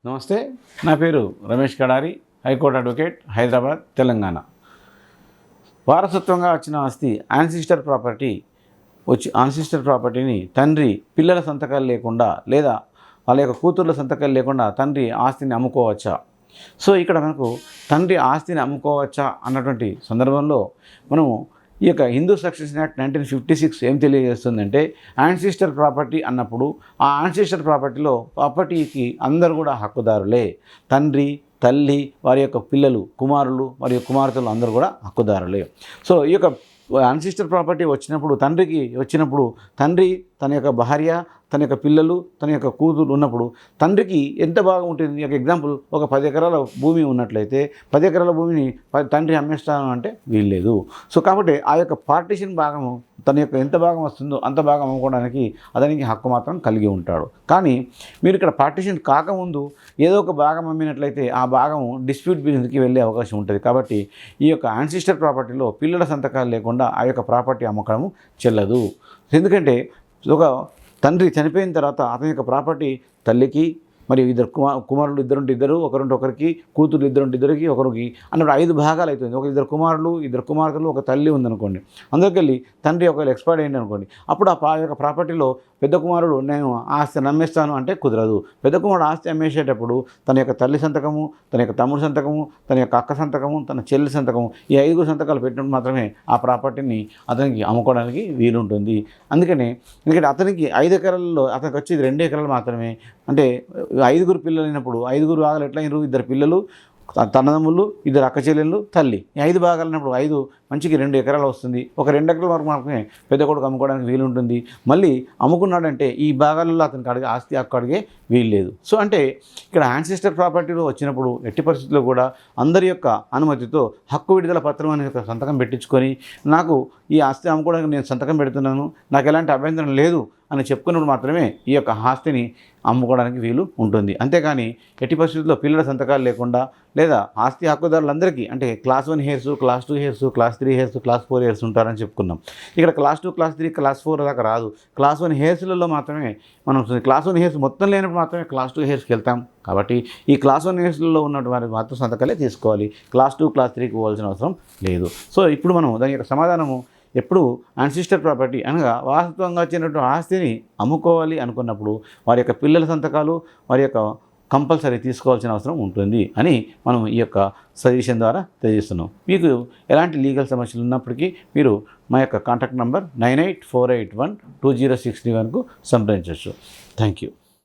నమస్తే, నా పేరు రమేష్ కడారి, హైకోర్టు అడ్వకేట్, హైదరాబాద్, తెలంగాణ. వారసత్వంగా వచ్చిన ఆస్తి యాన్సిస్టర్ ప్రాపర్టీని తండ్రి పిల్లల సంతకాలు లేకుండా లేదా వాళ్ళ యొక్క కూతుర్ల సంతకాలు లేకుండా తండ్రి ఆస్తిని అమ్ముకోవచ్చా? సో ఇక్కడ మనకు తండ్రి ఆస్తిని అమ్ముకోవచ్చా అన్నటువంటి సందర్భంలో మనము ఈ యొక్క హిందూ సక్సెషన్ యాక్ట్ 1956 ఏం తెలియజేస్తుందంటే, యాన్సిస్టర్ ప్రాపర్టీ అన్నప్పుడు ఆ యాన్సిస్టర్ ప్రాపర్టీకి అందరూ కూడా హక్కుదారులే. తండ్రి, తల్లి, వారి యొక్క పిల్లలు, కుమారులు మరియు కుమార్తెలు అందరూ కూడా హక్కుదారులే. సో ఈ యొక్క యాన్సిస్టర్ ప్రాపర్టీ వచ్చినప్పుడు తండ్రి తన యొక్క భార్య, తన యొక్క పిల్లలు, తన యొక్క కూతురు ఉన్నప్పుడు తండ్రికి ఎంత బాగా ఉంటుంది. ఒక ఎగ్జాంపుల్, ఒక 10 ఎకరాల భూమి ఉన్నట్లయితే 10 ఎకరాల భూమిని తండ్రి అమ్మేస్తాను అంటే వీల్లేదు. సో కాబట్టి ఆ యొక్క పార్టీషన్ భాగము తన యొక్క ఎంత భాగం వస్తుందో అంత భాగం అమ్ముకోవడానికి అతనికి హక్కు మాత్రం కలిగి ఉంటాడు. కానీ మీరు ఇక్కడ పార్టీషన్ కాకముందు ఏదో ఒక భాగం అమ్మినట్లయితే ఆ భాగం డిస్ప్యూట్ బిజినెస్కి వెళ్ళే అవకాశం ఉంటుంది. కాబట్టి ఈ యొక్క యాన్సిస్టర్ ప్రాపర్టీలో పిల్లల సంతకాలు లేకుండా ఆ యొక్క ప్రాపర్టీ అమ్మకము చెల్లదు. ఎందుకంటే ఒక తండ్రి చనిపోయిన తర్వాత అతని యొక్క ప్రాపర్టీ తల్లికి మరియు ఇద్దరు కుమారులు ఇద్దరు ఒకరికి, కూతురు ఇద్దరికి ఒకరికి అన్నప్పుడు 5 భాగాలు అవుతుంది. ఇద్దరు కుమారులు, ఇద్దరు కుమార్తెలు, ఒక తల్లి ఉందనుకోండి. అందరికెళ్ళి తండ్రి ఒకవేళ ఎక్స్పైర్డ్ అయింది అనుకోండి, అప్పుడు ఆ యొక్క ప్రాపర్టీలో పెద్ద కుమారుడు నేను ఆస్తి నమ్మేస్తాను అంటే కుదరదు. పెద్ద కుమారుడు ఆస్తి అమ్మేసేటప్పుడు తన యొక్క తల్లి సంతకము, తన యొక్క తమ్ముడు సంతకము, తన యొక్క అక్క సంతకము, తన చెల్లి సంతకము, ఈ 5 సంతకాలు పెట్టినప్పుడు మాత్రమే ఆ ప్రాపర్టీని అతనికి అమ్ముకోవడానికి వీలుంటుంది. ఎందుకంటే అతనికి 5 ఎకరాలలో అతనికి వచ్చేది 2 ఎకరాలు మాత్రమే. అంటే 5 పిల్లలు అయినప్పుడు 5 భాగాలు ఎట్లా అయినారు? 2 పిల్లలు, తన్నదమ్ములు, 2 అక్క చెల్లెళ్ళు, తల్లి. ఈ 5 భాగాలు అయినప్పుడు 5 మంచికి 2 ఎకరాలు వస్తుంది. ఒక 2 ఎకరాల వరకు మాత్రమే పెద్ద కొడుకు అమ్ముకోవడానికి వీలుంటుంది. మళ్ళీ అమ్ముకున్నాడంటే ఈ భాగాలలో అతనికి ఆస్తి హక్కు అడిగే వీల్లేదు. సో అంటే ఇక్కడ యాన్సిస్టర్ ప్రాపర్టీలో వచ్చినప్పుడు ఎట్టి పరిస్థితుల్లో కూడా అందరి యొక్క అనుమతితో హక్కు విడుదల పత్రం అనే ఒక సంతకం పెట్టించుకొని, నాకు ఈ ఆస్తి అమ్ముకోవడానికి నేను సంతకం పెడుతున్నాను, నాకు ఎలాంటి అభ్యంతరం లేదు అని చెప్పుకున్నప్పుడు మాత్రమే ఈ యొక్క ఆస్తిని అమ్ముకోవడానికి వీలు ఉంటుంది. అంతేకాని ఎట్టి పరిస్థితుల్లో పిల్లల సంతకాలు లేకుండా లేదా ఆస్తి హక్కుదారులందరికీ, అంటే class 1 hairs, class 2 hairs, class 3 hairs, class 4 hairs ఉంటారని చెప్పుకున్నాం. ఇక్కడ క్లాస్ 2, క్లాస్ 3, క్లాస్ 4 దాకా రాదు. క్లాస్ 1 హెయిర్స్లలో మాత్రమే మనం క్లాస్ 1 హెయిర్స్ మొత్తం లేనప్పుడు మాత్రమే క్లాస్ 2 హెయిర్స్కి వెళ్తాం. కాబట్టి ఈ క్లాస్ 1 హెయిర్స్లలో ఉన్నటువంటి వారి మాత్రం సంతకాలే తీసుకోవాలి. క్లాస్ 2, క్లాస్ 3కి పోవాల్సిన అవసరం లేదు. సో ఇప్పుడు మనం దాని యొక్క సమాధానము, ఎప్పుడు యాన్సిస్టర్ ప్రాపర్టీ అనగా వాస్తవంగా వచ్చినటువంటి ఆస్తిని అమ్ముకోవాలి అనుకున్నప్పుడు వారి యొక్క పిల్లల సంతకాలు, వారి యొక్క కంపల్సరీ తీసుకోవాల్సిన అవసరం ఉంటుంది అని మనం ఈ యొక్క సజెషన్ ద్వారా తెలియజేస్తున్నాం. మీకు ఎలాంటి లీగల్ సమస్యలు ఉన్నప్పటికీ మీరు మా యొక్క కాంటాక్ట్ నంబర్ 9848120631కు సంప్రదించవచ్చు. Thank you.